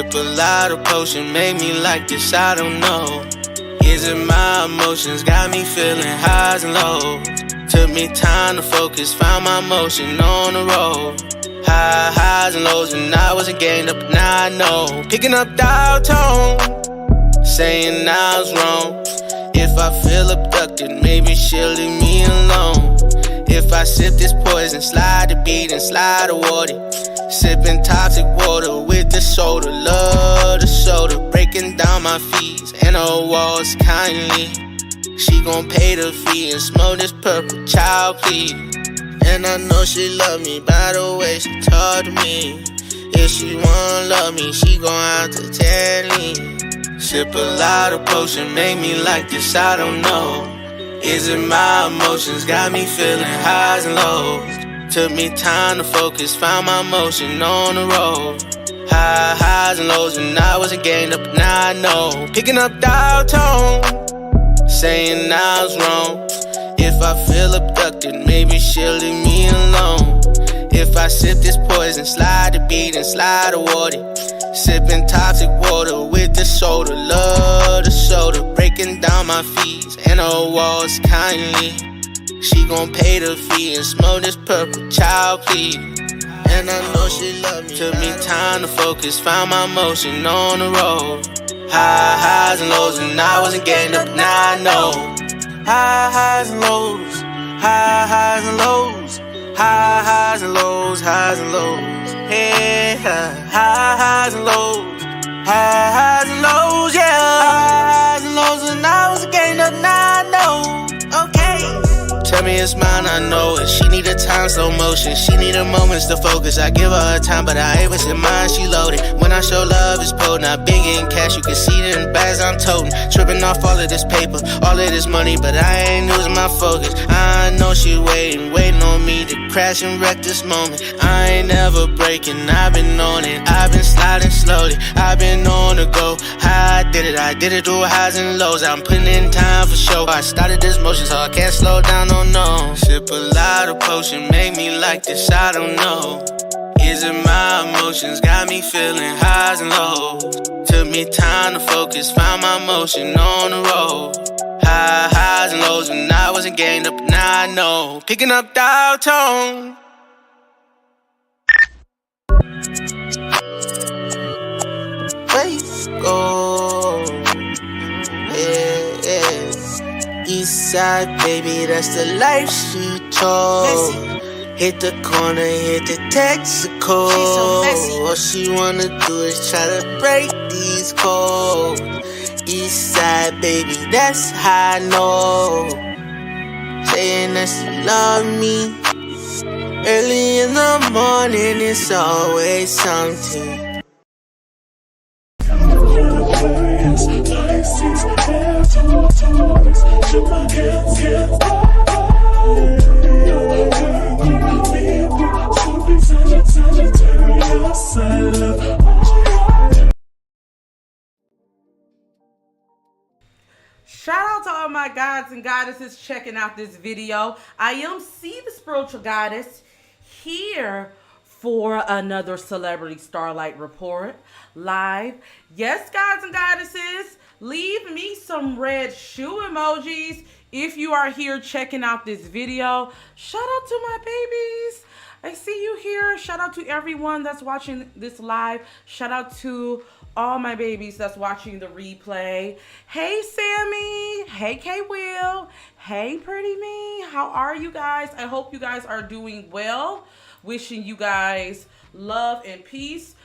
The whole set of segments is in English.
Sip a lot of potion, make me like this, I don't know. Is it my emotions, got me feeling highs and lows? Took me time to focus, found my motion on the road. Highs and lows, and I wasn't gained up, now I know. Picking up dial tone, saying I was wrong. If I feel abducted, maybe she'll leave me alone. If I sip this poison, slide the beat and slide the water. Sipping toxic water with the soda, love the soda. Breaking down my fees and her walls kindly. She gon' pay the fee and smoke this purple child, please. And I know she love me by the way she talk to me. If she wanna love me, she gon' have to tell me. Sip a lot of potion, make me like this, I don't know. Is it my emotions, got me feeling highs and lows? Took me time to focus, found my motion on the road. Highs and lows, and I wasn't gained up, now I know. Picking up dial tone, saying I was wrong. If I feel abducted, maybe she'll leave me alone. If I sip this poison, slide the beat and slide the water. Sipping toxic water with the soda, love the soda. Breaking down my fees and her walls kindly. She gon' pay the fee and smoke this purple child, please. And I know she love me. Took me time to focus, found my motion on the road. Highs and lows, and I wasn't gained up, now I know. Highs and lows, highs and lows, highs and lows, highs and lows. Hey, highs and lows, highs and lows, yeah. Highs and lows, and I wasn't gained up, now I know. Okay. Tell me it's mine, I know it. She need a time, slow motion. She need her moments to focus. I give her time, but I ain't wasting mine, she loaded. When I show love, it's potent. I big in cash, you can see it in bags I'm toting. Tripping off all of this paper, all of this money, but I ain't losing my focus. I know she waiting on me to crash and wreck this moment. I ain't never breaking, I've been on it. I've been sliding slowly, I've been on the go. I did it through highs and lows. I'm putting in time for show. I started this motion, so I can't slow down, no. Sip a lot of potion, make me like this, I don't know. Is it my emotions, got me feeling highs and lows? Took me time to focus, found my motion on the road. Highs and lows, and I wasn't gained up, now I know. Picking up dial tone. Wait, go. Yeah. East side, baby, that's the life she chose. Hit the corner, hit the Texaco. All she wanna do is try to break these codes. East side, baby, that's how I know. Saying that she love me. Early in the morning, it's always something. Shout out to all my gods and goddesses checking out this video. I am C, the spiritual goddess, here for another Celebrity Starlight Report live. Yes, gods and goddesses, leave me some red shoe emojis if you are here checking out this video. Shout out to my babies. I see you here. Shout out to everyone that's watching this live. Shout out to all my babies that's watching the replay. Hey, Sammy. Hey, K-Will. Hey, Pretty Me. How are you guys? I hope you guys are doing well. Wishing you guys love and peace.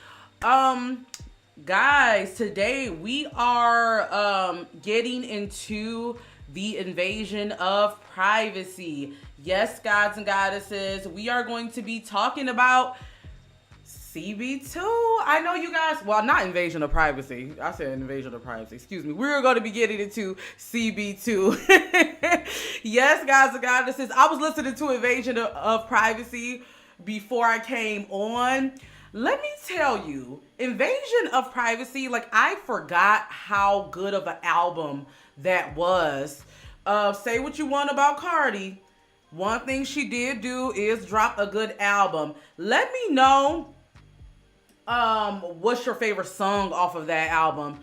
Guys, today we are getting into the invasion of privacy. Yes, gods and goddesses, we are going to be talking about CB2. I know you guys, well, not invasion of privacy. I said invasion of privacy. Excuse me. We're going to be getting into CB2. Yes, gods and goddesses, I was listening to invasion of privacy before I came on. Let me tell you, invasion of privacy, like, I forgot how good of an album that was. Say what you want about Cardi. One thing she did do is drop a good album. Let me know what's your favorite song off of that album?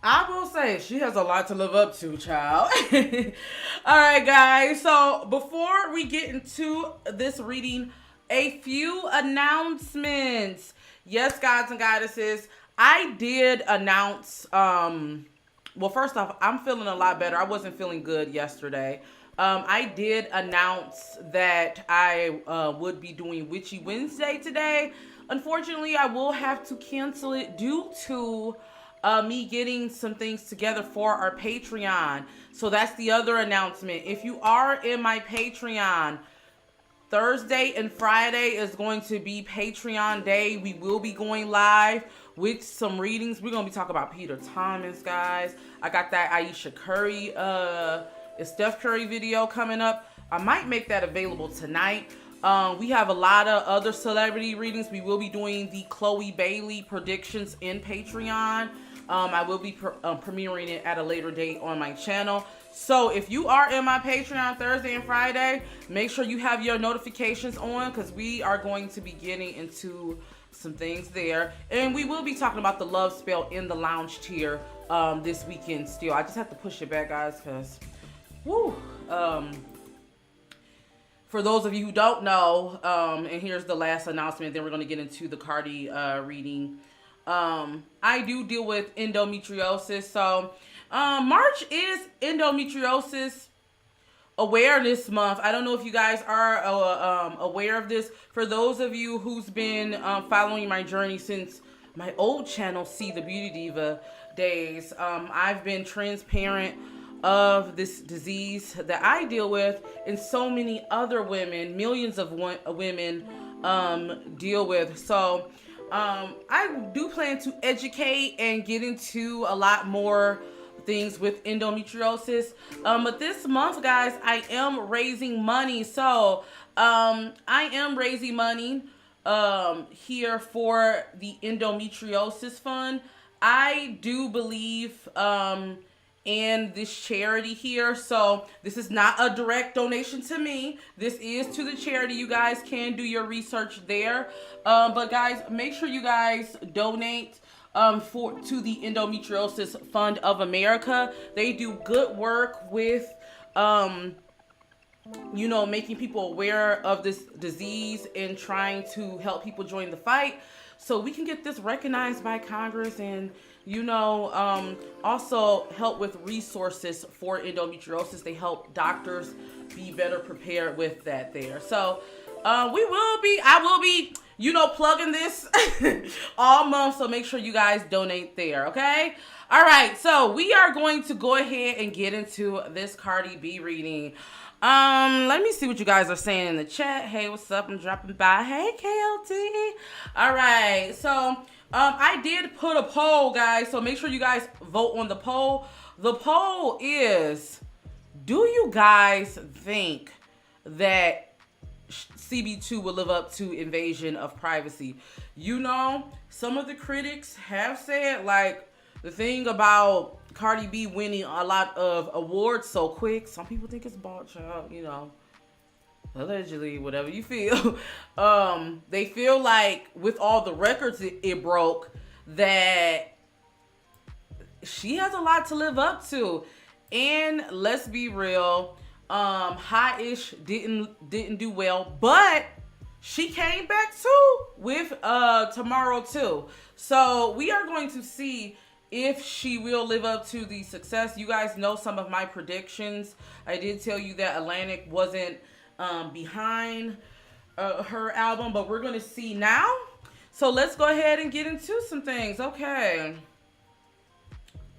I will say she has a lot to live up to, child. All right, guys. So before we get into this reading, a few announcements. Yes, gods and goddesses, I did announce, well, first off, I'm feeling a lot better. I wasn't feeling good yesterday. I did announce that I would be doing Witchy Wednesday today. Unfortunately, I will have to cancel it due to me getting some things together for our Patreon. So that's the other announcement. If you are in my Patreon, Thursday and Friday is going to be Patreon day. We will be going live with some readings. We're going to be talking about Peter Thomas, guys. I got that Aisha Curry, Steph Curry video coming up. I might make that available tonight. We have a lot of other celebrity readings. We will be doing the Chloe Bailey predictions in Patreon. I will be premiering it at a later date on my channel. So if you are in my Patreon Thursday and Friday, make sure you have your notifications on, because we are going to be getting into some things there. And we will be talking about the love spell in the lounge tier this weekend still. I just have to push it back, guys, because woo. For those of you who don't know, and here's the last announcement, then we're going to get into the Cardi reading. I do deal with endometriosis. So March is endometriosis awareness month. I don't know if you guys are aware of this. For those of you who's been following my journey since my old channel, See the Beauty Diva days, I've been transparent of this disease that I deal with, and so many other women, millions of women deal with. So I do plan to educate and get into a lot more things with endometriosis. But this month, guys, I am raising money. So I am raising money here for the endometriosis fund. I do believe in this charity here. So this is not a direct donation to me. This is to the charity. You guys can do your research there. But guys, make sure you guys donate to the Endometriosis Fund of America. They do good work with making people aware of this disease and trying to help people join the fight so we can get this recognized by Congress, and also help with resources for endometriosis. They help doctors be better prepared with that there. So I will be plugging this all month, so make sure you guys donate there, okay? All right, so we are going to go ahead and get into this Cardi B reading. Let me see what you guys are saying in the chat. Hey, what's up? I'm dropping by. Hey, KLT. All right, so I did put a poll, guys, so make sure you guys vote on the poll. The poll is, do you guys think that CB2 will live up to Invasion of Privacy? Some of the critics have said, like, the thing about Cardi B winning a lot of awards so quick, some people think it's bought, child, allegedly, whatever you feel. They feel like with all the records it broke, that she has a lot to live up to. And let's be real, Hot-ish didn't do well, but she came back too with Tomorrow too. So we are going to see if she will live up to the success. You guys know some of my predictions. I did tell you that Atlantic wasn't behind her album, but we're going to see now. So let's go ahead and get into some things. Okay.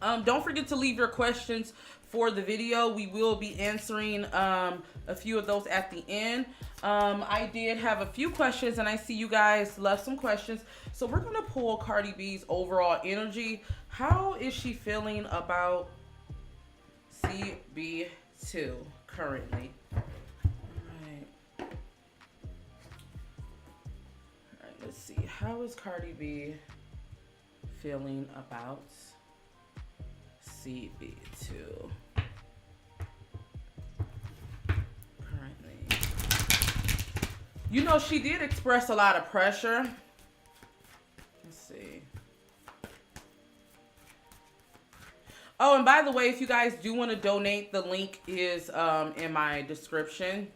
Don't forget to leave your questions for the video. We will be answering a few of those at the end. I did have a few questions, and I see you guys left some questions. So we're going to pull Cardi B's overall energy. How is she feeling about CB2 currently? All right, let's see. How is Cardi B feeling about CB2 currently? She did express a lot of pressure. Oh, and by the way, if you guys do want to donate, the link is in my description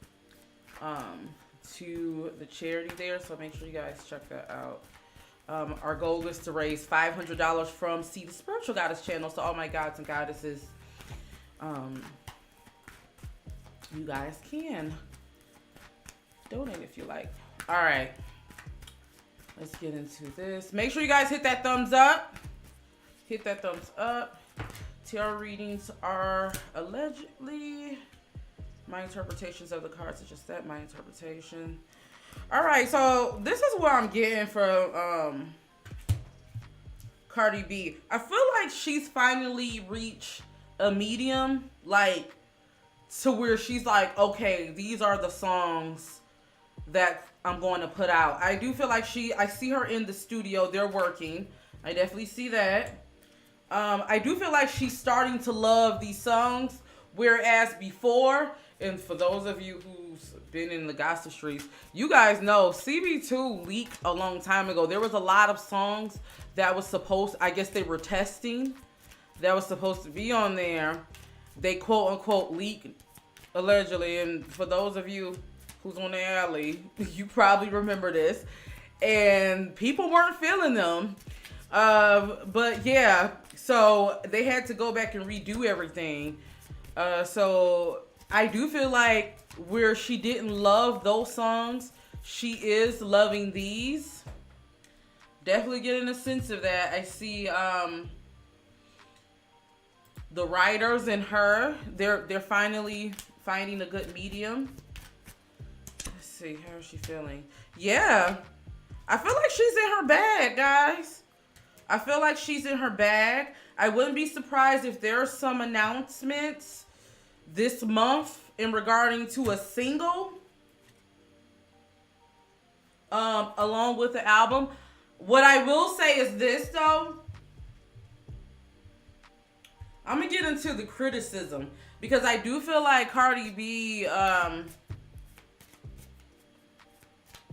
to the charity there. So make sure you guys check that out. Our goal is to raise $500 from See the Spiritual Goddess channel. So all my gods and goddesses, you guys can donate if you like. All right, let's get into this. Make sure you guys hit that thumbs up. Hit that thumbs up. Tarot readings are allegedly my interpretations of the cards. It's just that, my interpretation. All right, so this is what I'm getting from Cardi B. I feel like she's finally reached a medium, like, to where she's like, okay, these are the songs that I'm going to put out. I do feel like I see her in the studio. They're working. I definitely see that. I do feel like she's starting to love these songs, whereas before, and for those of you who's been in the gossip streets, you guys know CB2 leaked a long time ago. There was a lot of songs that was supposed, I guess they were testing, that was supposed to be on there. They quote unquote leaked allegedly, and for those of you who's on the alley, you probably remember this, and people weren't feeling them. But yeah, so they had to go back and redo everything. So I do feel like where she didn't love those songs, she is loving these. Definitely getting a sense of that. I see the writers and her, they're finally finding a good medium. Let's see, how is she feeling? Yeah, I feel like she's in her bag, guys. I feel like she's in her bag. I wouldn't be surprised if there's some announcements this month in regarding to a single along with the album. What I will say is this, though. I'm going to get into the criticism because I do feel like Cardi B,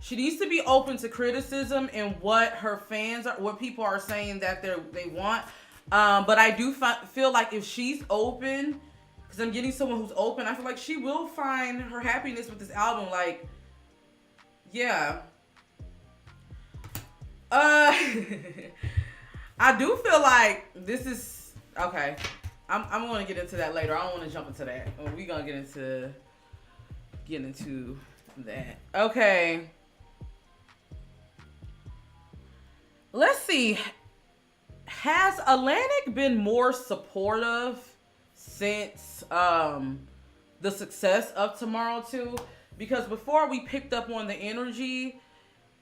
she needs to be open to criticism and what her fans are, what people are saying that they want. But I do feel like if she's open, because I'm getting someone who's open, I feel like she will find her happiness with this album. Like, yeah. I do feel like this is okay. I'm going to get into that later. I don't want to jump into that. We're going to get into that. Okay. Let's see. Has Atlantic been more supportive since the success of Tomorrow 2? Because before we picked up on the energy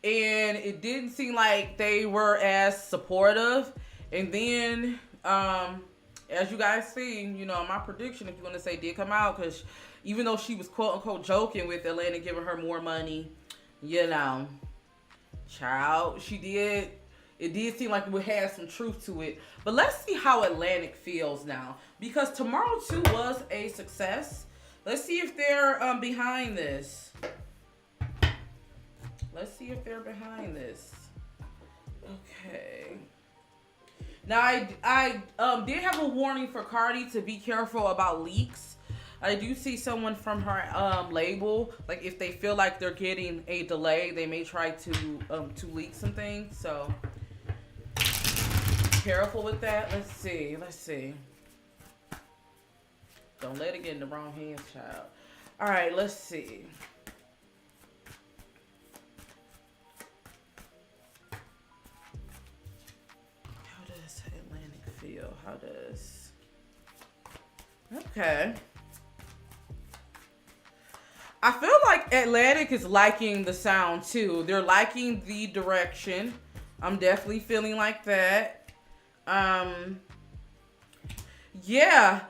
and it didn't seem like they were as supportive. And then, as you guys see, my prediction, if you want to say, did come out, because even though she was quote unquote joking with Atlantic giving her more money, child, she did. It did seem like we had some truth to it. But let's see how Atlantic feels now. Because Tomorrow 2 was a success. Let's see if they're behind this. Let's see if they're behind this. Okay. Now, I did have a warning for Cardi to be careful about leaks. I do see someone from her label, like if they feel like they're getting a delay, they may try to leak some things. So careful with that. Let's see. Don't let it get in the wrong hands, child. All right, let's see. How does Atlantic feel? Okay. I feel like Atlantic is liking the sound too. They're liking the direction. I'm definitely feeling like that. Yeah,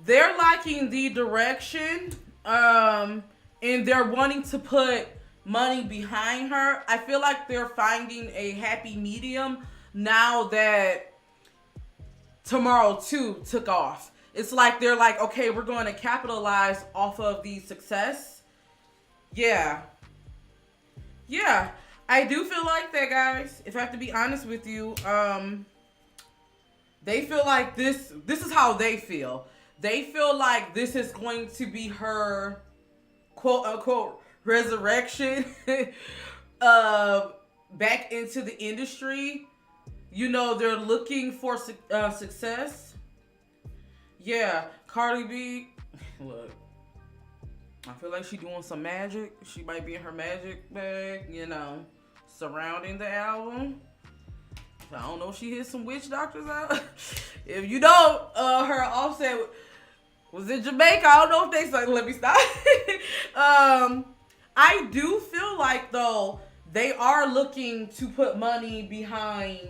they're liking the direction. And they're wanting to put money behind her. I feel like they're finding a happy medium now that Tomorrow 2 took off. It's like they're like, okay, we're going to capitalize off of the success. Yeah, I do feel like that, guys. If I have to be honest with you, They feel like this is how they feel. They feel like this is going to be her quote unquote resurrection back into the industry. You know, they're looking for success. Yeah, Cardi B, look, I feel like she's doing some magic. She might be in her magic bag, you know, surrounding the album. I don't know if she hit some witch doctors out. If you don't, her Offset was in Jamaica. I don't know if they said, let me stop. I do feel like, though, they are looking to put money behind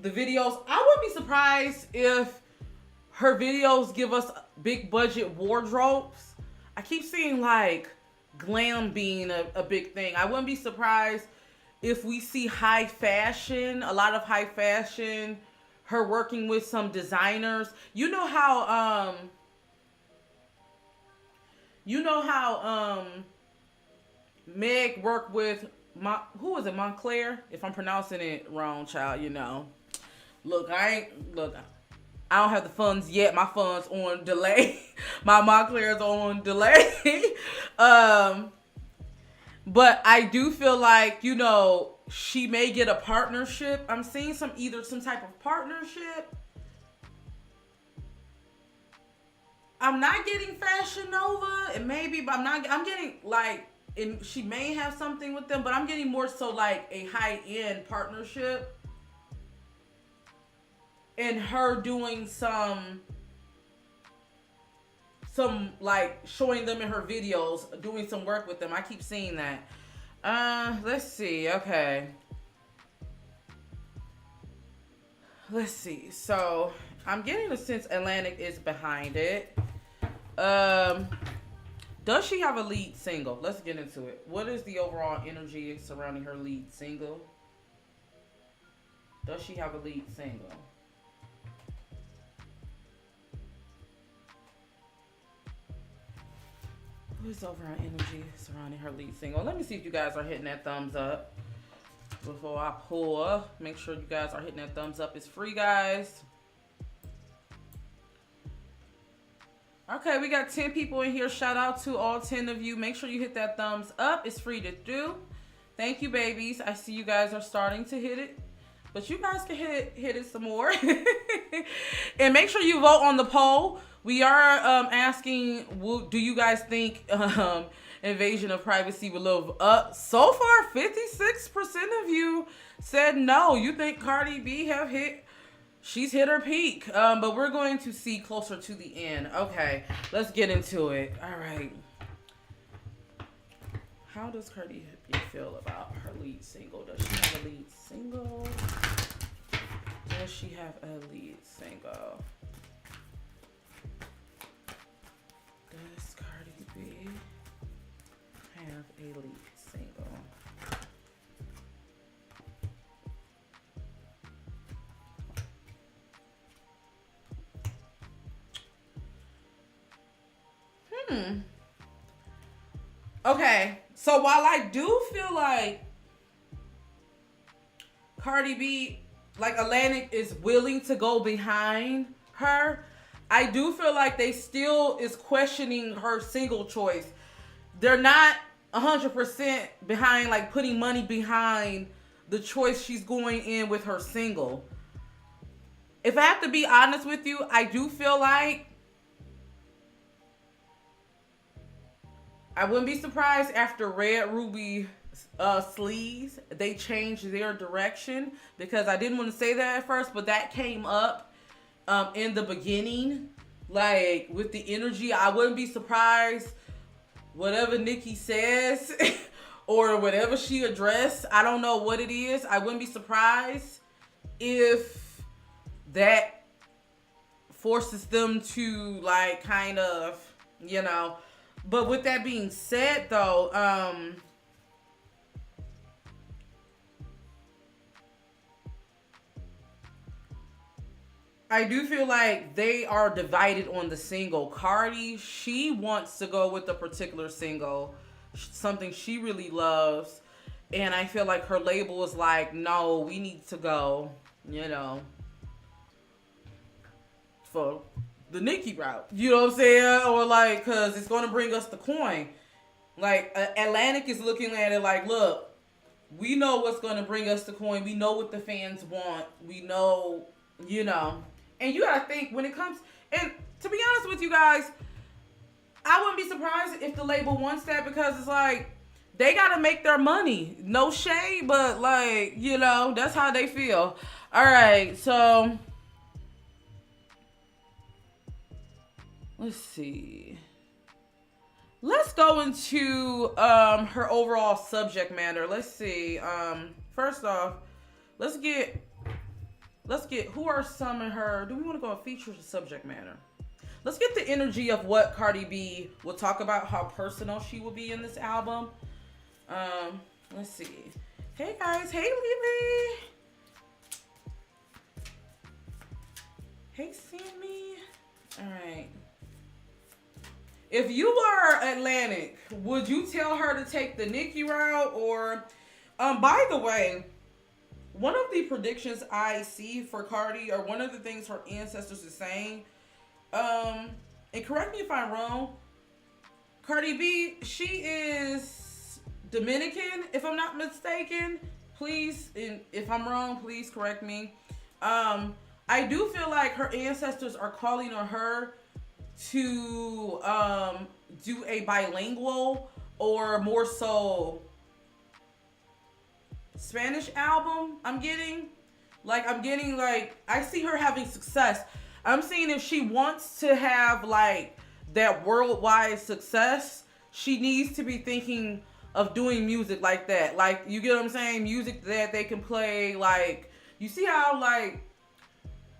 the videos. I wouldn't be surprised if her videos give us big budget wardrobes. I keep seeing like glam being a big thing. I wouldn't be surprised if we see high fashion, a lot of high fashion, her working with some designers. You know how Meg worked with who was it, Montclair? If I'm pronouncing it wrong, child, you know. Look, I don't have the funds yet. My funds on delay. My Montclair's on delay. But I do feel like, you know, she may get a partnership. I'm seeing some type of partnership. I'm not getting Fashion Nova. It may be, but I'm getting like, and she may have something with them, but I'm getting more so like a high-end partnership. And her doing some like showing them in her videos, doing some work with them. I keep seeing that. Let's see. Okay. Let's see. So I'm getting a sense Atlantic is behind it. Does she have a lead single? Let's get into it. What is the overall energy surrounding her lead single? Does she have a lead single? Who's overall energy surrounding her lead single? Let me see if you guys are hitting that thumbs up before I pull. Make sure you guys are hitting that thumbs up. It's free, guys. Okay, we got 10 people in here. Shout out to all 10 of you. Make sure you hit that thumbs up. It's free to do. Thank you, babies. I see you guys are starting to hit it, but you guys can hit it some more. And make sure you vote on the poll. We are asking, do you guys think invasion of privacy will live up? So far, 56% of you said no. You think Cardi B she's hit her peak. But we're going to see closer to the end. Okay, let's get into it. All right. How does Cardi B feel about her lead single? Does she have a lead single? Does she have a lead single? Does Cardi B have a lead single? Okay, so while I do feel like Cardi B, like Atlantic is willing to go behind her, I do feel like they still is questioning her single choice. They're not 100% behind, like putting money behind the choice she's going in with her single. If I have to be honest with you, I do feel like I wouldn't be surprised after Red Ruby Sleaze, they changed their direction, because I didn't want to say that at first, but that came up in the beginning, like with the energy. I wouldn't be surprised whatever Nicki says or whatever she addressed. I don't know what it is. I wouldn't be surprised if that forces them to like kind of, you know. But with that being said, though, I do feel like they are divided on the single. Cardi, she wants to go with a particular single, something she really loves. And I feel like her label is like, no, we need to go, you know, for the Nicki route. You know what I'm saying? Or like, cause it's gonna bring us the coin. Like Atlantic is looking at it like, look, we know what's gonna bring us the coin. We know what the fans want. We know, you know. And you gotta think when it comes. And to be honest with you guys, I wouldn't be surprised if the label wants that, because it's like they gotta make their money. No shade, but like, you know, that's how they feel. All right, so let's see. Let's go into her overall subject matter. Let's see. First off, let's get who are some of her. Do we want to go features or subject matter? Let's get the energy of what Cardi B will talk about, how personal she will be in this album. Let's see. Hey guys, hey Lily. Hey Sammy. All right. If you were Atlantic, would you tell her to take the Nicki route? Or, by the way, one of the predictions I see for Cardi, or one of the things her ancestors are saying, and correct me if I'm wrong, Cardi B, she is Dominican, if I'm not mistaken. Please, if I'm wrong, please correct me. I do feel like her ancestors are calling on her to do a bilingual or more so Spanish album. I'm getting like I see her having success. I'm seeing if she wants to have like that worldwide success, she needs to be thinking of doing music like that. Like, you get what I'm saying? Music that they can play. Like, you see how like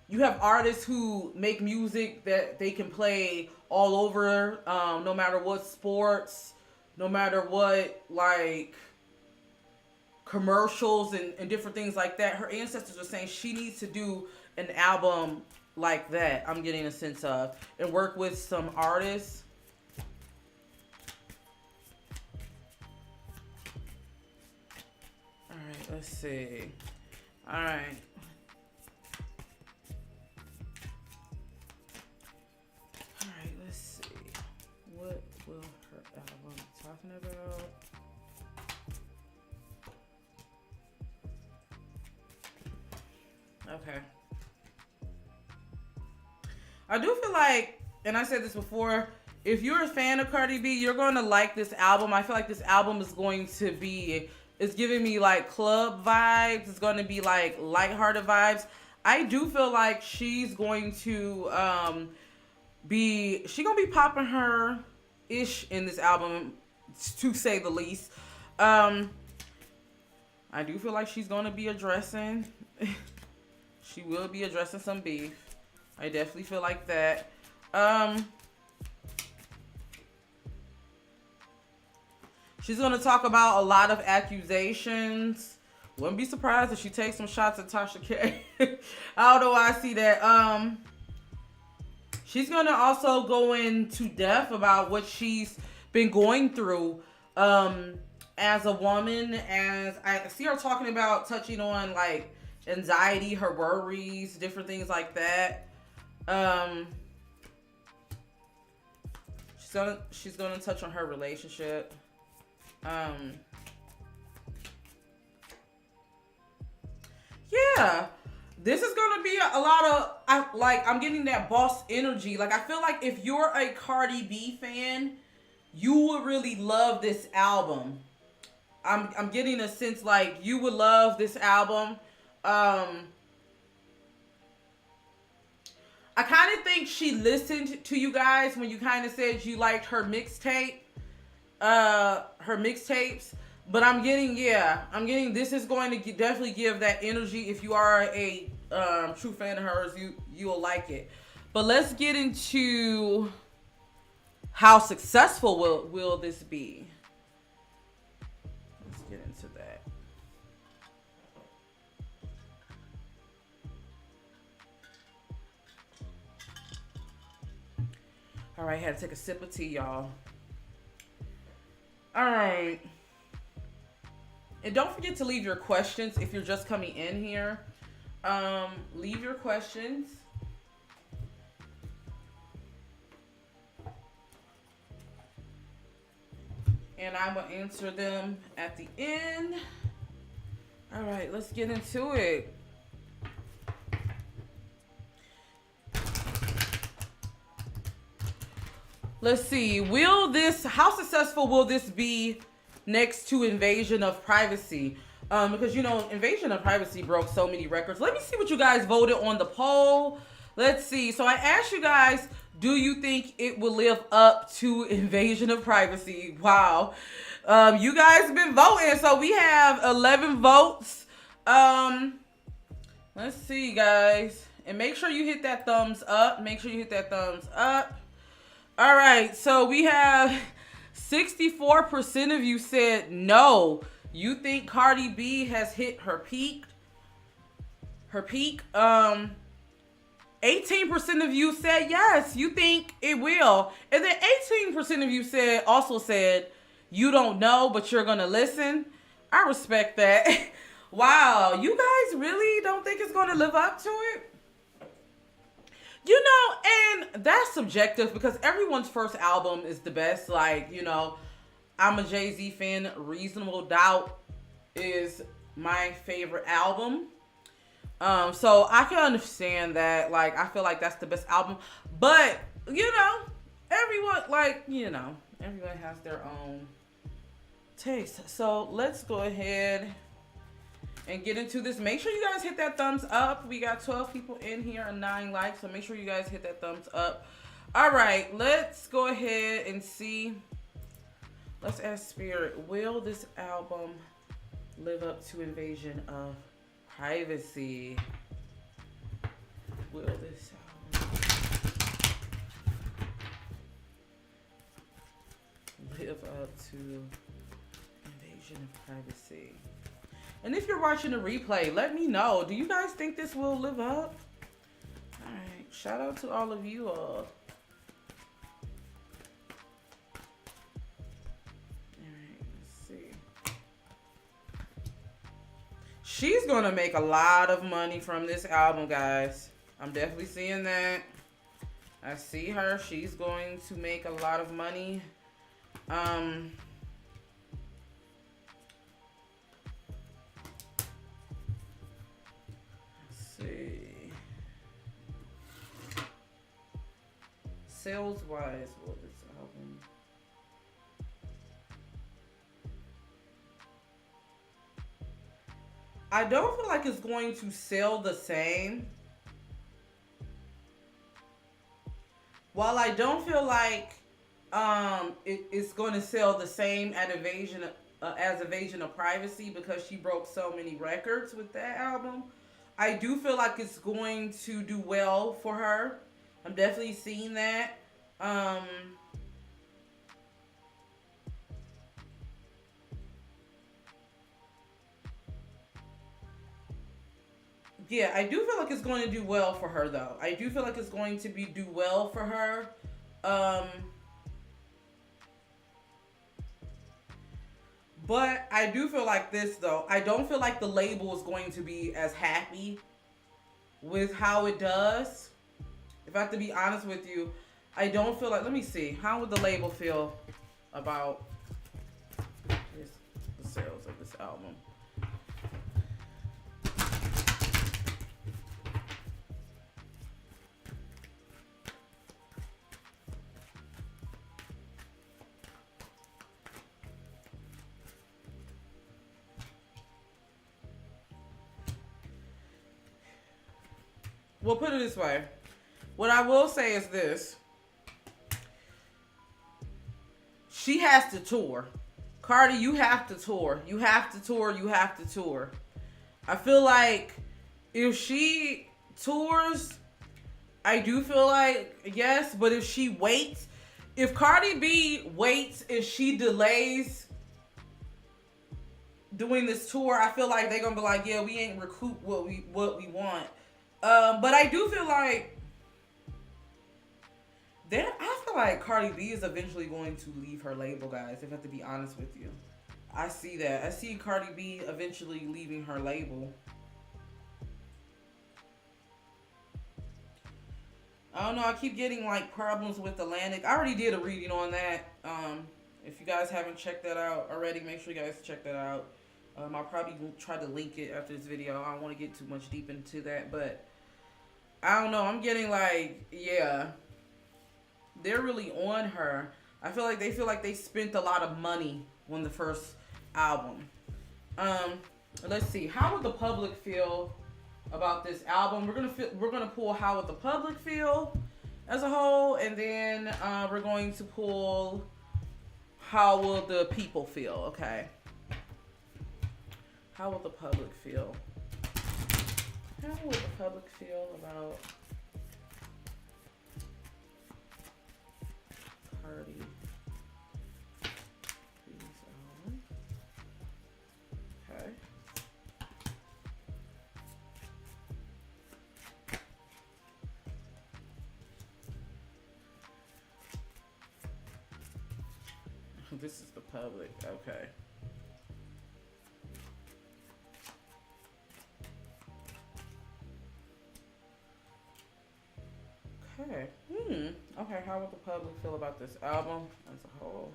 you have artists who make music that they can play all over, no matter what sports, no matter what, like, commercials and different things like that. Her ancestors are saying she needs to do an album like that, I'm getting a sense of, and work with some artists. All right, let's see. All right. What will her album be talking about? Okay. I do feel like, and I said this before, if you're a fan of Cardi B, you're going to like this album. I feel like this album is going to be, it's giving me like club vibes. It's going to be like lighthearted vibes. I do feel like she's going to gonna be popping her ish in this album, to say the least. I do feel like she's gonna be addressing she will be addressing some beef. I definitely feel like that. She's gonna talk about a lot of accusations. Wouldn't be surprised if she takes some shots at Tasha K. I don't know why I see that. She's going to also go into depth about what she's been going through as a woman. As I see her talking about, touching on like anxiety, her worries, different things like that. She's gonna touch on her relationship. Yeah. This is going to be a lot of, I'm getting that boss energy. Like, I feel like if you're a Cardi B fan, you would really love this album. I'm getting a sense like you would love this album. I kind of think she listened to you guys when you kind of said you liked her mixtape, her mixtapes. But I'm getting this is going to definitely give that energy. If you are a true fan of hers, you will like it. But let's get into how successful will this be. Let's get into that. All right, had to take a sip of tea, y'all. All right. And don't forget to leave your questions if you're just coming in here. Leave your questions. and I will answer them at the end. All right, let's get into it. Let's see. How successful will this be next to Invasion of Privacy? Because, you know, Invasion of Privacy broke so many records. Let me see what you guys voted on the poll. Let's see. So I asked you guys, do you think it will live up to Invasion of Privacy? Wow. You guys have been voting. So we have 11 votes. Let's see, guys. And make sure you hit that thumbs up. Make sure you hit that thumbs up. All right. So we have 64% of you said no. You think Cardi B has hit her peak? 18% of you said yes, you think it will. And then 18% of you also said you don't know, but you're gonna listen. I respect that. Wow, you guys really don't think it's gonna live up to it? You know, and that's subjective because everyone's first album is the best. Like, you know, I'm a Jay-Z fan. Reasonable Doubt is my favorite album. So I can understand that. Like, I feel like that's the best album. But, you know, everyone has their own taste. So let's go ahead and get into this. Make sure you guys hit that thumbs up. We got 12 people in here and 9 likes. So make sure you guys hit that thumbs up. All right, let's go ahead and see. Let's ask Spirit, will this album live up to Invasion of Privacy? Will this album live up to Invasion of Privacy? And if you're watching the replay, let me know. Do you guys think this will live up? All right. Shout out to all of you all. She's going to make a lot of money from this album, guys. I'm definitely seeing that. I see her. She's going to make a lot of money. Let's see. Sales-wise, what is this album? I don't feel like it's going to sell the same. While I don't feel like it's going to sell the same at as Invasion of Privacy because she broke so many records with that album, I do feel like it's going to do well for her. I'm definitely seeing that. Yeah, I do feel like it's going to do well for her, though. I do feel like it's going to do well for her. But I do feel like this, though. I don't feel like the label is going to be as happy with how it does. If I have to be honest with you, I don't feel like... Let me see. How would the label feel about the sales of this album? We'll put it this way. What I will say is this. She has to tour. Cardi, you have to tour. You have to tour. You have to tour. I feel like if she tours, I do feel like yes, but if she waits, if Cardi B waits and she delays doing this tour, I feel like they're gonna be like, yeah, we ain't recoup what we want. But I do feel like I feel like Cardi B is eventually going to leave her label, guys, if I have to be honest with you. I see that. I see Cardi B eventually leaving her label. I don't know. I keep getting like problems with Atlantic. I already did a reading on that. If you guys haven't checked that out already, make sure you guys check that out. I'll probably try to link it after this video. I don't want to get too much deep into that, but I don't know. I'm getting like, yeah, they're really on her. I feel like they spent a lot of money on the first album. Let's see. How would the public feel about this album? We're gonna pull how would the public feel as a whole, and then we're going to pull how will the people feel. Okay. How will the public feel? How will the public feel about Cardi B's album? Okay. This is the public. Okay. Okay. Okay, how would the public feel about this album as a whole?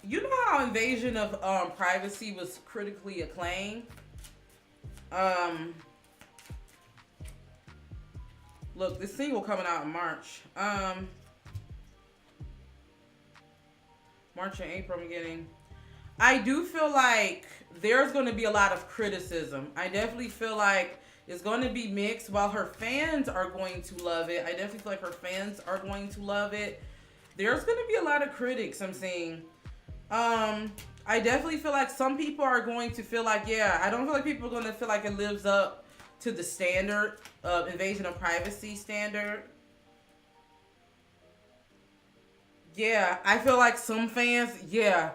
You know how Invasion of Privacy was critically acclaimed? Look, this single coming out in March. March and April I'm getting. I do feel like there's going to be a lot of criticism. I definitely feel like it's going to be mixed. While her fans are going to love it, I definitely feel like her fans are going to love it. There's going to be a lot of critics, I'm seeing. I definitely feel like some people are going to feel like, yeah, I don't feel like people are going to feel like it lives up to the standard of Invasion of Privacy standard. Yeah, I feel like some fans, yeah.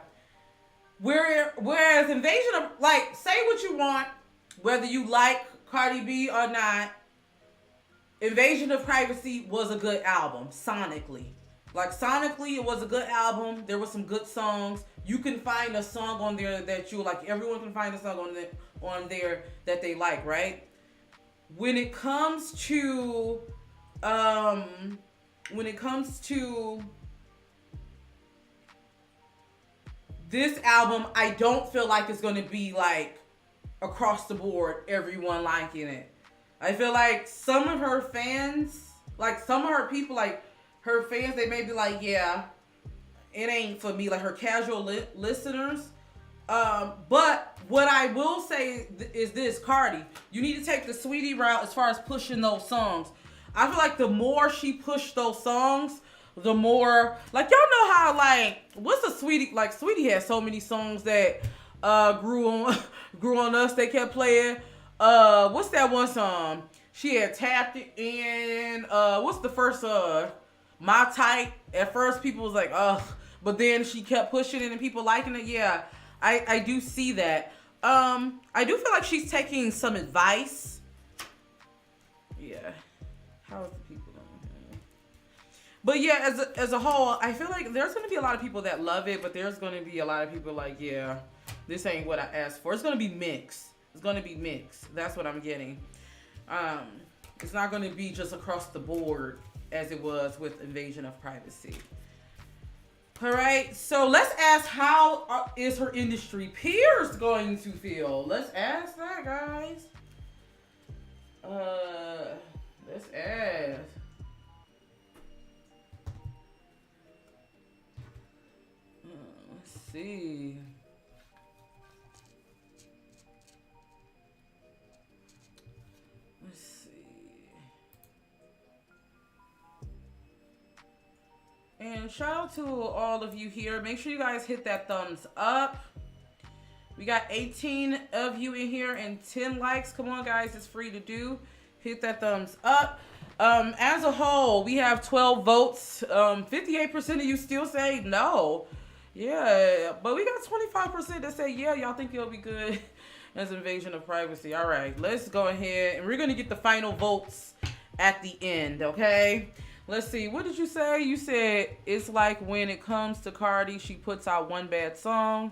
Whereas Invasion of, like, say what you want, whether you like Cardi B or not, Invasion of Privacy was a good album, sonically. Like, sonically, it was a good album. There were some good songs. You can find a song on there that you like. Everyone can find a song on there that they like, right? When it comes to this album, I don't feel like it's going to be like across the board, everyone liking it. I feel like some of her fans, like some of her people, like her fans, they may be like, yeah, it ain't for me, like her casual listeners. But what I will say is this, Cardi, you need to take the Sweetie route as far as pushing those songs. I feel like the more she pushed those songs, the more, like, y'all know how, like, what's a Sweetie, like, Sweetie had so many songs that grew on us. They kept playing. What's that one song? She had tapped it in. What's the first My Type? At first people was like, ugh, but then she kept pushing it and people liking it. Yeah, I do see that. I do feel like she's taking some advice. Yeah. How is the people doing? But yeah, as a whole, I feel like there's going to be a lot of people that love it, but there's going to be a lot of people like, yeah, this ain't what I asked for. It's going to be mixed. It's going to be mixed. That's what I'm getting. It's not going to be just across the board as it was with Invasion of Privacy. All right, so let's ask, how is her industry peers going to feel? Let's ask that, guys. Let's ask. Let's see. Let's see. And shout out to all of you here. Make sure you guys hit that thumbs up. We got 18 of you in here and 10 likes. Come on, guys. It's free to do. Hit that thumbs up. As a whole, we have 12 votes. 58% of you still say no. Yeah, but we got 25% that say, yeah, y'all think it'll be good as Invasion of Privacy. All right, let's go ahead. And we're going to get the final votes at the end, okay? Let's see. What did you say? You said it's like when it comes to Cardi, she puts out one bad song.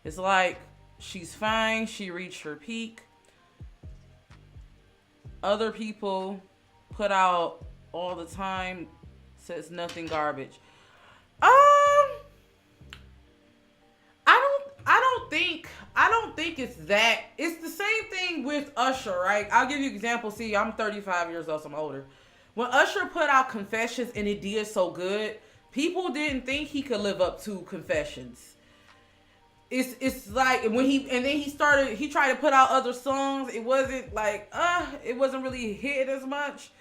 It's like she's fine. She reached her peak. Other people put out all the time says nothing garbage. I don't think it's that. It's the same thing with Usher, right? I'll give you an example. See, I'm 35 years old, so I'm older. When Usher put out Confessions and it did so good, people didn't think he could live up to Confessions. It's like when he tried to put out other songs, it wasn't really hit as much.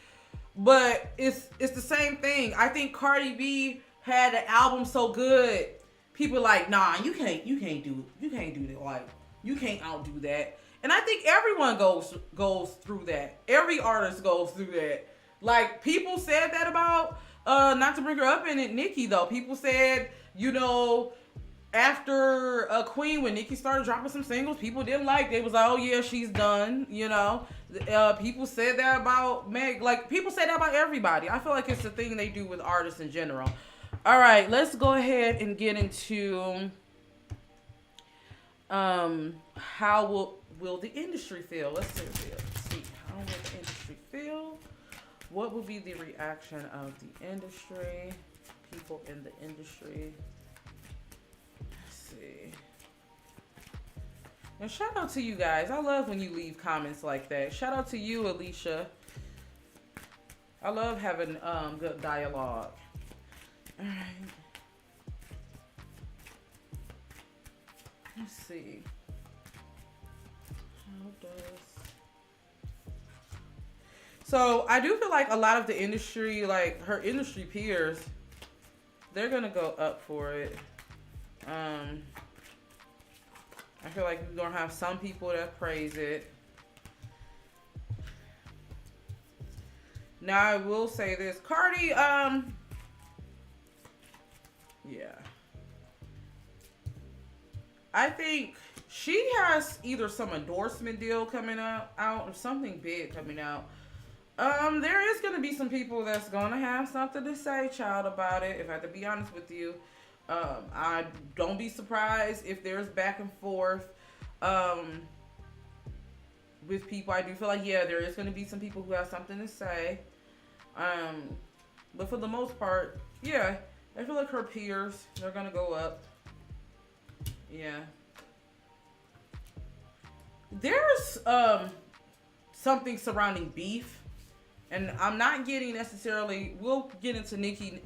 But it's the same thing. I think Cardi B had an album so good, people like, nah, you can't do that. Like, you can't outdo that. And I think everyone goes through that. Every artist goes through that. Like, people said that about not to bring her up in it, Nicki though. People said, after Queen, when Nicki started dropping some singles, people didn't like. They was like, oh yeah, she's done. People said that about Meg. Like, people say that about everybody. I feel like it's the thing they do with artists in general. All right, let's go ahead and get into how will the industry feel? Let's see. How will the industry feel? What will be the reaction of the industry? People in the industry. And shout out to you guys. I love when you leave comments like that. Shout out to you, Alicia. I love having good dialogue. All right. Let's see. So I do feel like a lot of the industry, like her industry peers, they're gonna go up for it. I feel like we're gonna have some people that praise it. Now I will say this, Cardi, yeah. I think she has either some endorsement deal coming out or something big coming out. There is gonna be some people that's gonna have something to say, child, about it. If I have to be honest with you. I don't be surprised if there's back and forth with people. I do feel like, yeah, there is going to be some people who have something to say. But for the most part, yeah, I feel like her peers, they're going to go up. Yeah. There's something surrounding beef. And I'm not getting necessarily, we'll get into Nicki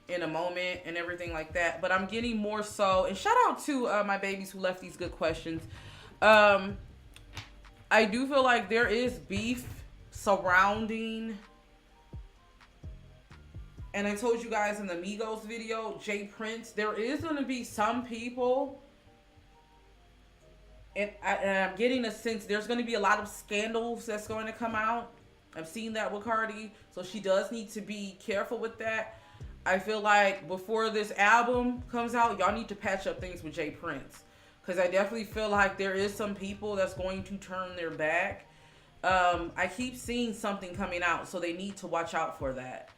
in a moment and everything like that, but I'm getting more so, and shout out to my babies who left these good questions. I do feel like there is beef surrounding, and I told you guys in the Migos video, Jay Prince, there is going to be some people, and I'm getting a sense there's going to be a lot of scandals that's going to come out. I'm seeing that with Cardi, so she does need to be careful with that. I feel like before this album comes out, y'all need to patch up things with Jay Prince. Because I definitely feel like there is some people that's going to turn their back. I keep seeing something coming out, so they need to watch out for that.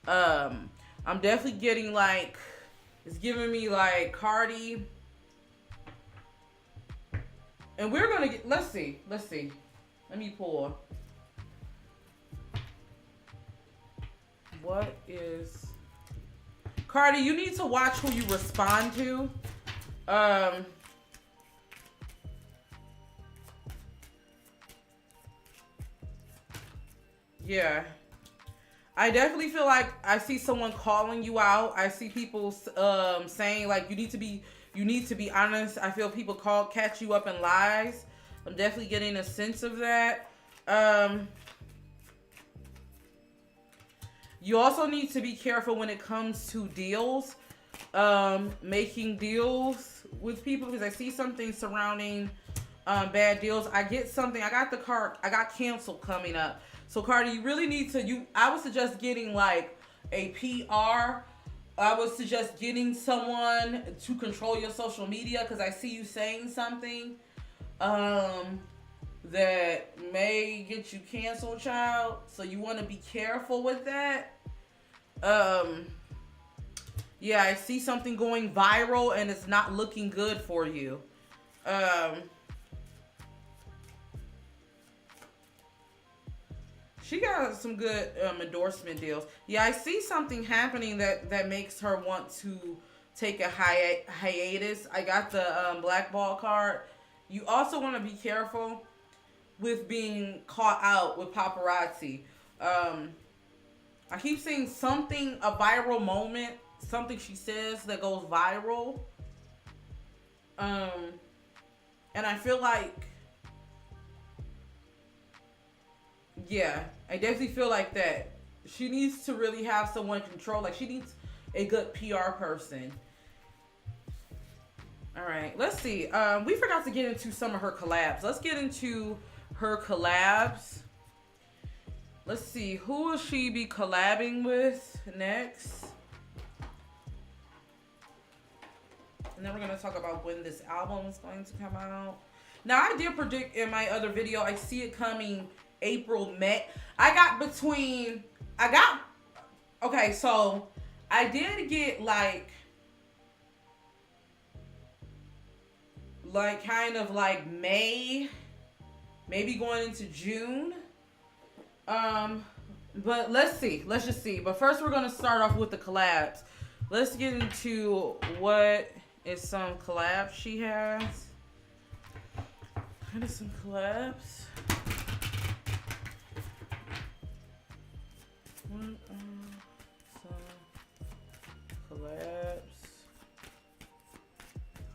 I'm definitely getting like, it's giving me like Cardi. And we're going to get, let's see. Let me pull. What is... Cardi, you need to watch who you respond to. Yeah. I definitely feel like I see someone calling you out. I see people saying like you need to be honest. I feel people catch you up in lies. I'm definitely getting a sense of that. You also need to be careful when it comes to deals, making deals with people, because I see something surrounding bad deals. I got canceled coming up. So Cardi, you really need to, I would suggest getting like a PR. I would suggest getting someone to control your social media, because I see you saying something that may get you canceled, child. So you want to be careful with that. Yeah, I see something going viral and it's not looking good for you. She got some good endorsement deals. Yeah, I see something happening that makes her want to take a hiatus. I got the blackball card. You also want to be careful with being caught out with paparazzi. I keep seeing something, a viral moment, something she says that goes viral. And I feel like, yeah, I definitely feel like that. She needs to really have someone control. Like, she needs a good PR person. All right, let's see. We forgot to get into some of her collabs. Let's get into her collabs. Let's see, who will she be collabing with next? And then we're going to talk about when this album is going to come out. Now, I did predict in my other video, I see it coming April, May. Okay, so I did get like kind of like May, maybe going into June. But let's see. Let's just see. But first, we're gonna start off with the collabs. Let's get into what is some collabs she has. What is some collabs? What are some collabs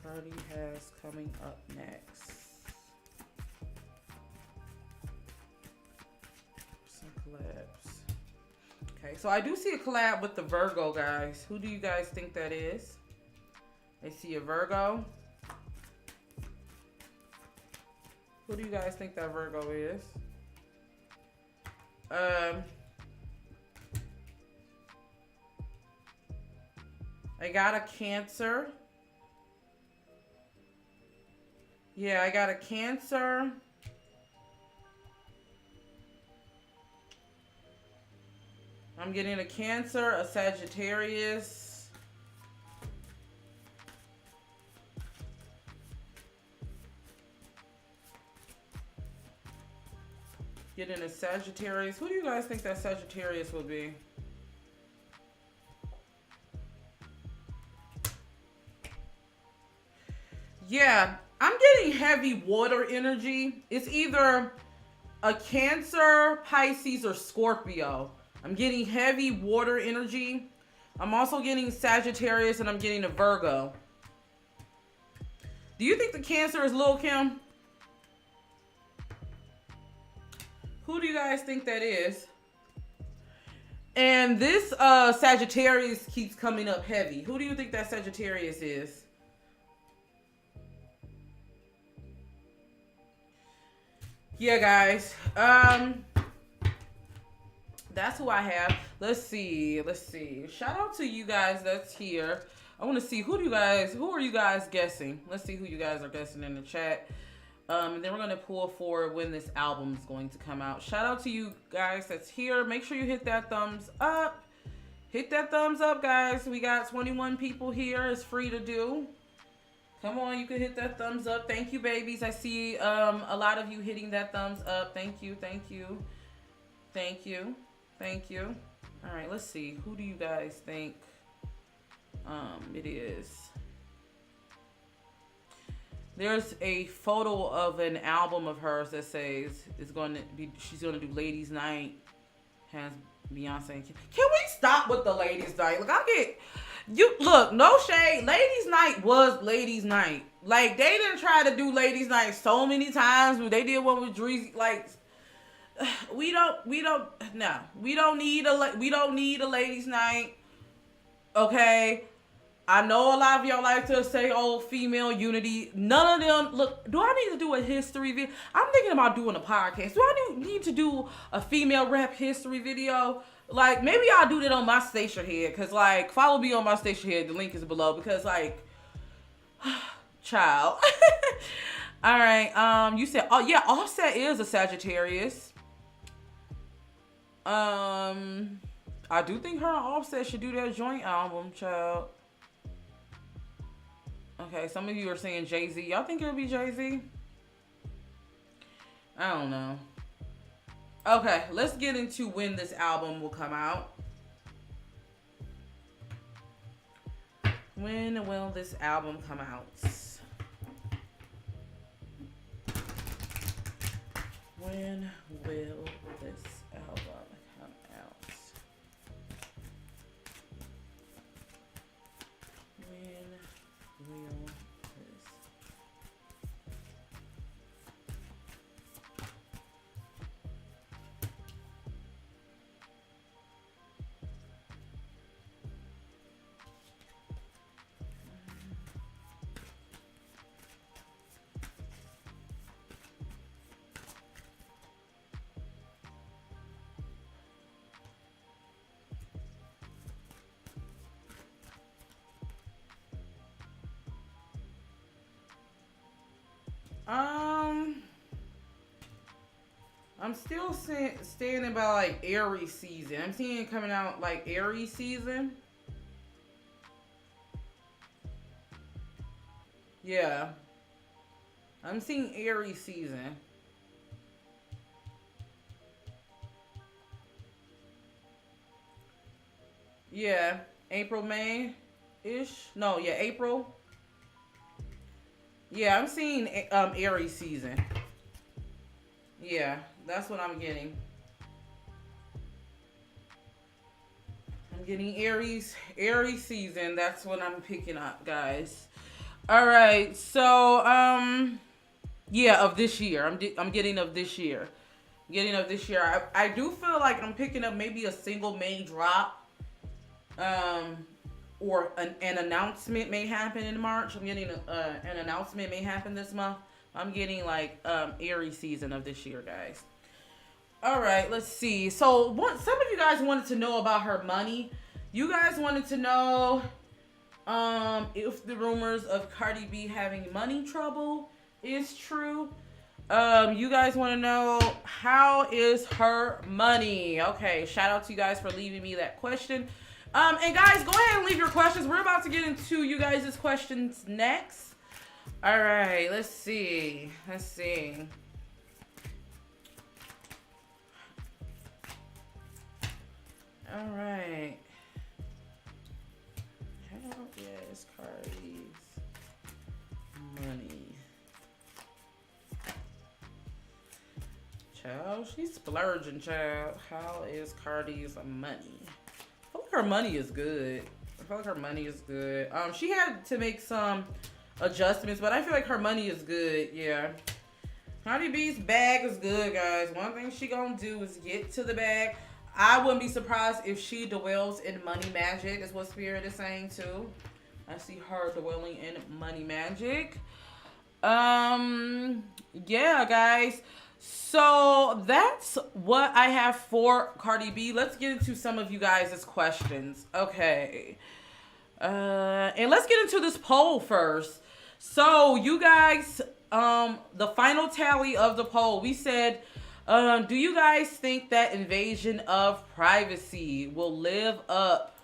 Cardi has coming up next? Some collabs. Okay, so I do see a collab with the Virgo guys. Who do you guys think that is? I see a Virgo. Who do you guys think that Virgo is? I got a Cancer. Yeah, I got a Cancer. I'm getting a Cancer, a Sagittarius. Getting a Sagittarius. Who do you guys think that Sagittarius will be? Yeah, I'm getting heavy water energy. It's either a Cancer, Pisces, or Scorpio. I'm getting heavy water energy. I'm also getting Sagittarius, and I'm getting a Virgo. Do you think the Cancer is Lil' Kim? Who do you guys think that is? And this Sagittarius keeps coming up heavy. Who do you think that Sagittarius is? Yeah, guys. That's who I have. Let's see. Shout out to you guys that's here. I want to see who are you guys guessing? Let's see who you guys are guessing in the chat. And then we're going to pull forward when this album is going to come out. Shout out to you guys that's here. Make sure you hit that thumbs up. Hit that thumbs up, guys. We got 21 people here. It's free to do. Come on, you can hit that thumbs up. Thank you, babies. I see a lot of you hitting that thumbs up. Thank you. All right, let's see. Who do you guys think it is? There's a photo of an album of hers that says she's going to do Ladies Night. Has Beyonce. Can we stop with the Ladies Night? Look, no shade. Ladies Night was Ladies Night. Like, they didn't try to do Ladies Night so many times. They did one with Dreezy. Like, we don't need a Ladies Night. Okay. I know a lot of y'all like to say, oh, female unity. None of them. Look, do I need to do a history video? I'm thinking about doing a podcast. Do I need to do a female rap history video? Like, maybe I'll do that on my station head. Because, like, follow me on my station head. The link is below. Because, like, child. All right. You said, oh, yeah, Offset is a Sagittarius. I do think her and Offset should do that joint album, child. Okay, some of you are saying Jay-Z. Y'all think it'll be Jay-Z? I don't know. Okay, let's get into when this album will come out. When will this album come out? When will this album come out? When will this? I'm still standing by like Aries season. I'm seeing it coming out like Aries season. Yeah. I'm seeing Aries season. Yeah. April, May-ish. No, yeah, April. Yeah, I'm seeing Aries season. Yeah, that's what I'm getting. I'm getting Aries season. That's what I'm picking up, guys. All right. So, yeah, of this year. I'm getting of this year. Getting of this year. I do feel like I'm picking up maybe a single May drop. Or an announcement may happen in March. I'm getting an announcement may happen this month. I'm getting like Aries season of this year, guys. All right, let's see. So some of you guys wanted to know about her money. You guys wanted to know if the rumors of Cardi B having money trouble is true. You guys want to know how is her money? Okay, shout out to you guys for leaving me that question. And guys, go ahead and leave your questions. We're about to get into you guys' questions next. All right, let's see. All right. How is Cardi's money? Child, she's splurging, child. How is Cardi's money? I feel like her money is good. She had to make some adjustments, but I feel like her money is good. Yeah. Cardi B's bag is good, guys. One thing she gonna do is get to the bag. I wouldn't be surprised if she dwells in money magic, is what Spirit is saying too. I see her dwelling in money magic. Yeah, guys. So that's what I have for Cardi B. Let's get into some of you guys' questions. Okay. And let's get into this poll first. So you guys, the final tally of the poll, we said, do you guys think that Invasion of Privacy will live up,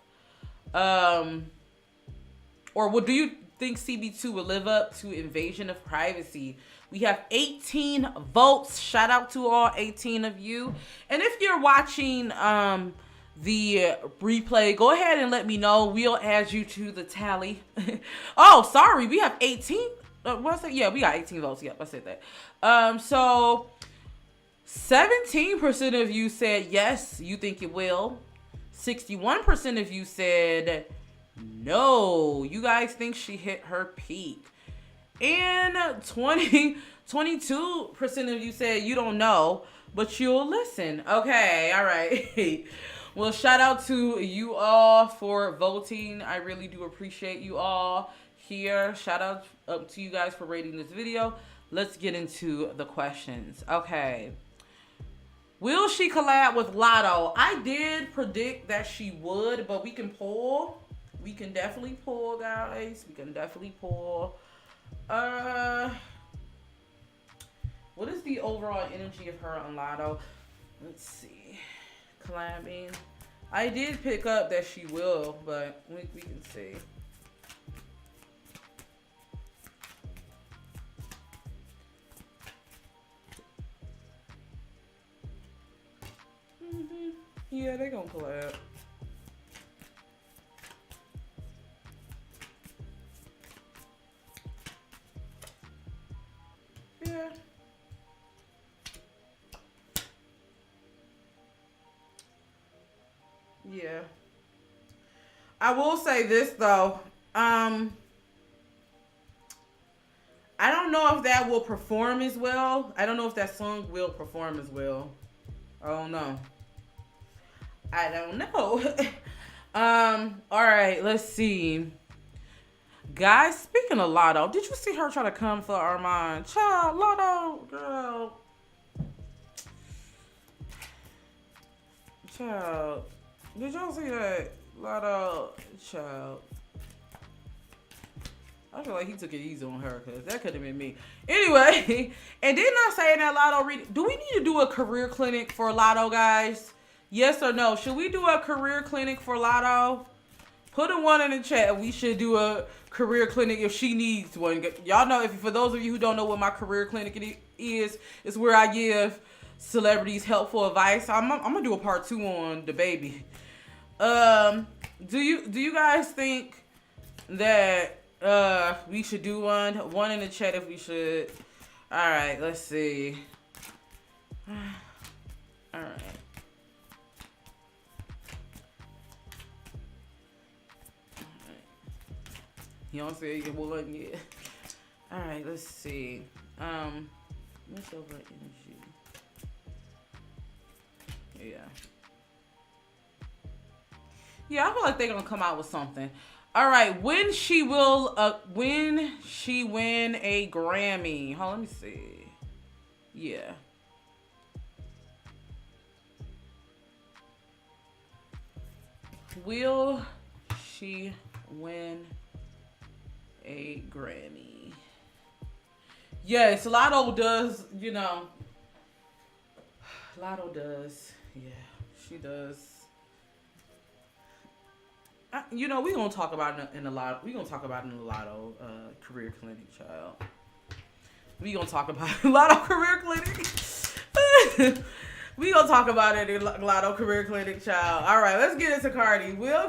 or do you think CB2 will live up to Invasion of Privacy? We have 18 votes. Shout out to all 18 of you. And if you're watching the replay, go ahead and let me know. We'll add you to the tally. Oh, sorry. We have 18. What's that? Yeah, we got 18 votes. Yep, I said that. So 17% of you said yes, you think it will. 61% of you said no, you guys think she hit her peak. And 22% of you said you don't know, but you'll listen. Okay, all right. Well, shout out to you all for voting. I really do appreciate you all here. Shout out to you guys for rating this video. Let's get into the questions. Okay. Will she collab with Lotto? I did predict that she would, but we can pull. We can definitely pull, guys. We can definitely pull. What is the overall energy of her on Lotto? Let's see. Collabing. I did pick up that she will, but we can see. Yeah, they gonna collab. Yeah. Yeah. I will say this though. I don't know if that will perform as well. I don't know if that song will perform as well. I don't know. I don't know. All right, let's see. Guys, speaking of Lotto, did you see her try to come for Armand? Child, Lotto, girl. Child. Did y'all see that? Lotto, child. I feel like he took it easy on her because that could have been me. Anyway, and didn't I say in that Lotto reading, do we need to do a career clinic for Lotto, guys? Yes or no? Should we do a career clinic for Lotto? Put a one in the chat. We should do a career clinic if she needs one. Y'all know, if for those of you who don't know what my career clinic is, it's where I give celebrities helpful advice. I'm gonna do a part 2 on the baby. Do you guys think that we should do one? One in the chat if we should. All right, let's see. All right. You don't say you wouldn't yet. All right, let's see. What's over energy? Yeah. Yeah, I feel like they're gonna come out with something. All right, when she win a Grammy? Hold on, let me see. Yeah. Will she win a Grammy? Yes, Lotto does, you know. Lotto does. Yeah, she does. You know, we gonna talk about it in a lot. We gonna talk about it in the Lotto career clinic, child. We gonna talk about Lotto career clinic. We gonna talk about it in Lotto career clinic, child. All right, let's get into Cardi. Will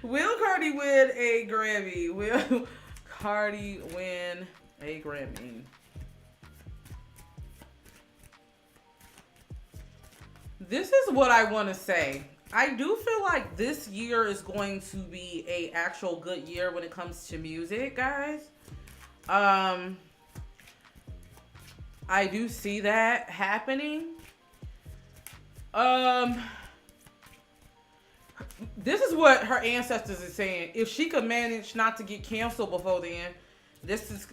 Cardi win a Grammy? Will Cardi win a Grammy? This is what I want to say. I do feel like this year is going to be a actual good year when it comes to music, guys. I do see that happening. This is what her ancestors are saying. If she could manage not to get canceled before then, this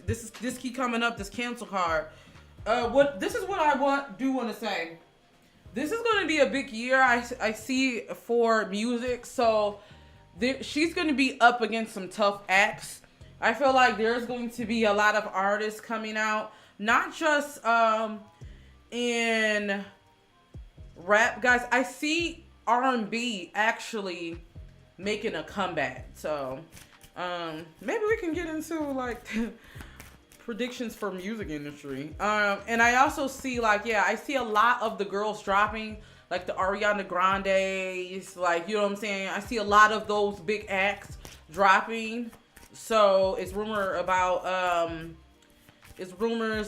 keep coming up, this cancel card. This is what I want to say. This is going to be a big year, I see, for music. So she's going to be up against some tough acts. I feel like there's going to be a lot of artists coming out, not just in rap, guys. I see R&B actually making a comeback. So maybe we can get into like predictions for music industry. And I also see I see a lot of the girls dropping, like the Ariana Grandes, like, you know what I'm saying? I see a lot of those big acts dropping. So it's rumors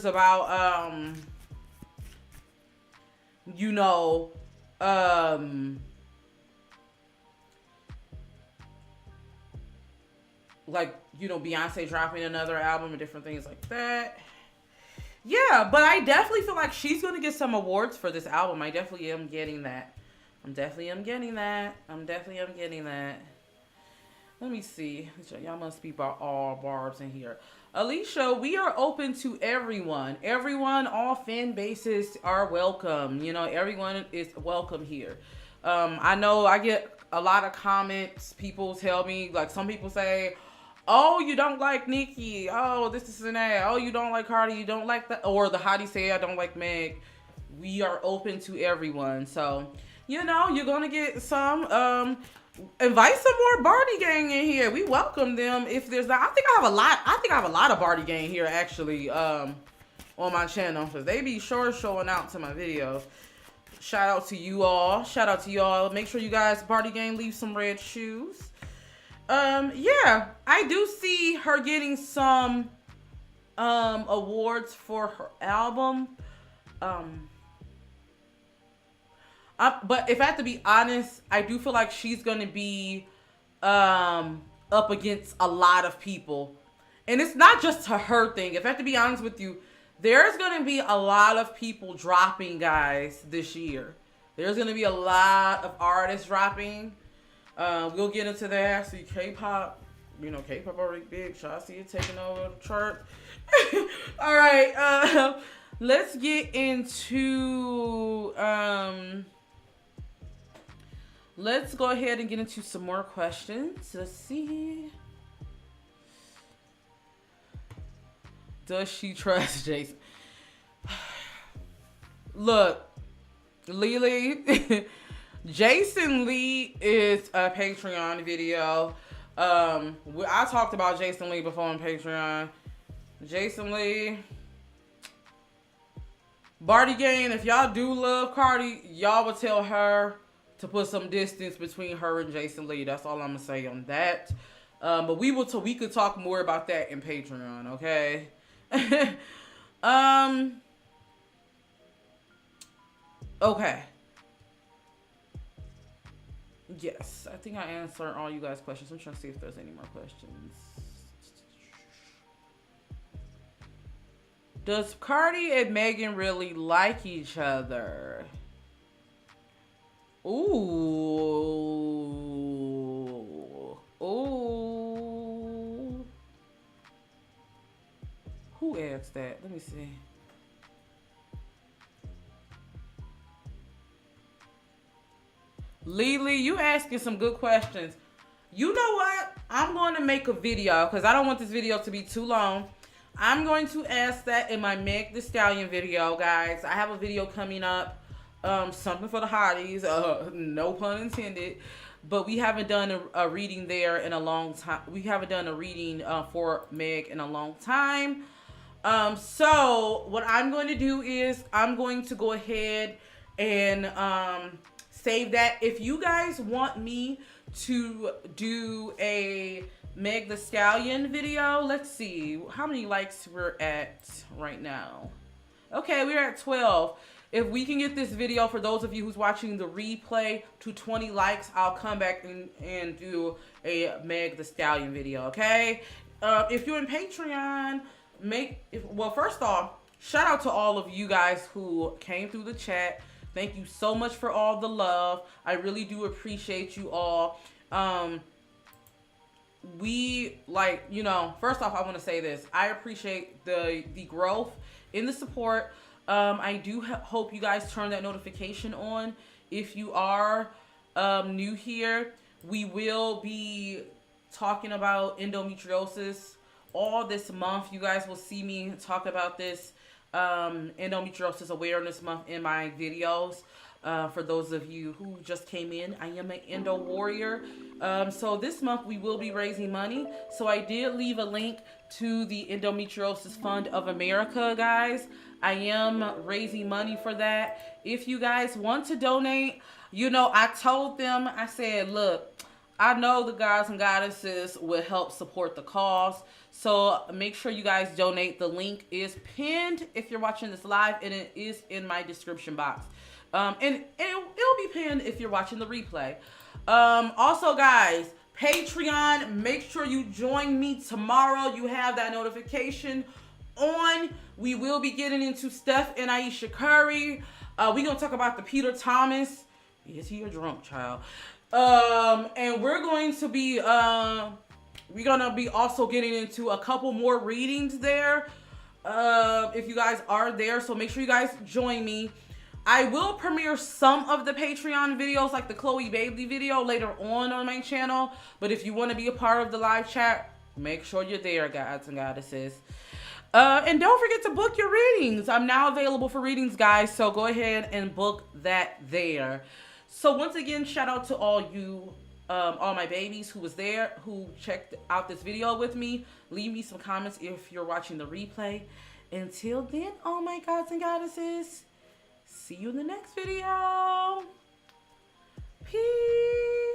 about you know, like, you know, Beyonce dropping another album and different things like that. Yeah, but I definitely feel like she's going to get some awards for this album. I definitely am getting that. Let me see. Y'all must be all barbs in here. Alicia, we are open to everyone. Everyone, all fan bases are welcome. You know, everyone is welcome here. I know I get a lot of comments. People tell me, like, some people say, oh, you don't like Nicki. Oh, this and that. Oh, you don't like Cardi. You don't like that. Or the hottie say, I don't like Meg. We are open to everyone. So, you know, you're going to get some. Invite some more Barty Gang in here. We welcome them. If there's not, I think I have a lot of Barty Gang here, actually, on my channel. Because they be sure showing out to my videos. Shout out to you all. Shout out to y'all. Make sure you guys, Party Gang, leave some red shoes. Yeah, I do see her getting some awards for her album. But if I have to be honest, I do feel like she's gonna be up against a lot of people. And it's not just her thing. If I have to be honest with you, there's gonna be a lot of people dropping, guys, this year. There's gonna be a lot of artists dropping. We'll get into that. See, K-pop, K-pop already big. I see it taking over the chart. All right, let's get into. Let's go ahead and get into some more questions. Let's see. Does she trust Jason? Look, Lily. Jason Lee is a Patreon video. I talked about Jason Lee before on Patreon. Jason Lee. Barty Gang, if y'all do love Cardi, y'all would tell her to put some distance between her and Jason Lee. That's all I'm gonna say on that. But we could talk more about that in Patreon, okay? Okay. Yes, I think I answered all you guys' questions. I'm trying to see if there's any more questions. Does Cardi and Megan really like each other? Ooh. Ooh. Who asked that? Let me see. Lily, you asking some good questions. You know what? I'm going to make a video because I don't want this video to be too long. I'm going to ask that in my Meg Thee Stallion video, guys. I have a video coming up. Something for the hotties. No pun intended. But we haven't done a reading there in a long time. We haven't done a reading for Meg in a long time. So what I'm going to do is I'm going to go ahead and save that. If you guys want me to do a Meg Thee Stallion video, let's see how many likes we're at right now. Okay, we're at 12. If we can get this video, for those of you who's watching the replay, to 20 likes, I'll come back and do a Meg Thee Stallion video, okay? If you're in Patreon, well, first off, shout out to all of you guys who came through the chat. Thank you so much for all the love. I really do appreciate you all. First off, I want to say this. I appreciate the growth in the support. I do hope you guys turn that notification on. If you are new here, we will be talking about endometriosis all this month. You guys will see me talk about this endometriosis awareness month in my videos. For those of you who just came in, I am an endo warrior. So this month we will be raising money. So I did leave a link to the Endometriosis Fund of America, guys. I am raising money for that. If you guys want to donate, I told them, I said, look, I know the gods and goddesses will help support the cause. So make sure you guys donate. The link is pinned if you're watching this live, and it is in my description box. And it'll be pinned if you're watching the replay. Also, guys, Patreon, make sure you join me tomorrow. You have that notification on. We will be getting into Steph and Aisha Curry. We're going to talk about the Peter Thomas. Is he a drunk child? And we're going to be also getting into a couple more readings there. If you guys are there. So make sure you guys join me. I will premiere some of the Patreon videos, like the Chloe Bailey video, later on my channel. But if you want to be a part of the live chat, make sure you're there, gods and goddesses. And don't forget to book your readings. I'm now available for readings, guys. So go ahead and book that there. So once again, shout out to all you, all my babies who was there, who checked out this video with me. Leave me some comments if you're watching the replay. Until then, oh my gods and goddesses, See you in the next video. Peace.